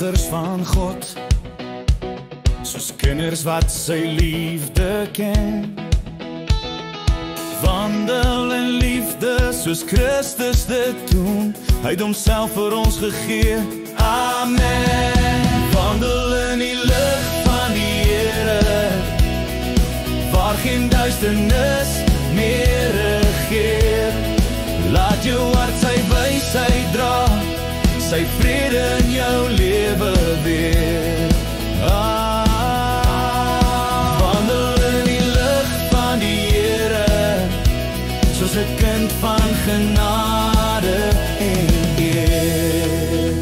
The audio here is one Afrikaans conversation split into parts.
burgers van God, soos kinders wat sy liefde ken. Wandel in liefde soos Christus dit doen, hy het homself vir ons gegee. Amen. Wandel in die lig van die Here, waar geen duisternis meer regeer. Laat jou hart sy wysheid dra, sy vrede in jou lewe weer. Wandel in die lig van die Here, soos 'n kind van genade en eer.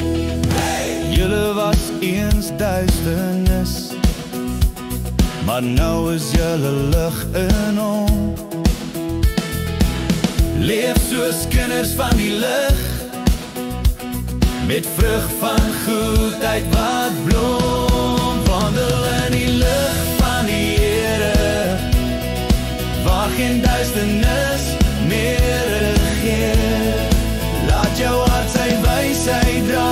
Julle was eens duisternis, maar nou is julle lig in hom. Leef soos kinders van die lig, met vrug van goedheid wat blom. Wandel in die lig van die Here, waar geen duisternis meer regeer. Laat jou hart sy wysheid dra,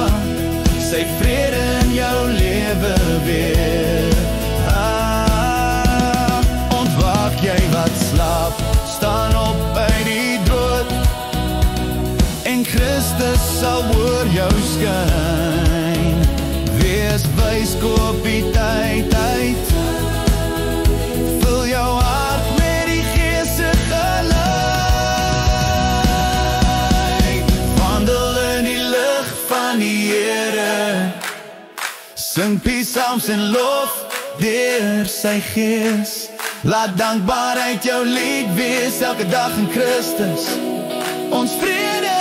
sy vrede in jou lewe weer. Ontwaak jy wat slaap, staan op uit die dood, en Christus sal oor jou skyn. Wees wys, koop die tyd uit, vul jou hart met die Gees se geluk. Wandel in die lig van die Here, sing psalms en lof deur sy Gees. Laat dankbaarheid jou lied wees elke dag in Christus, ons vrede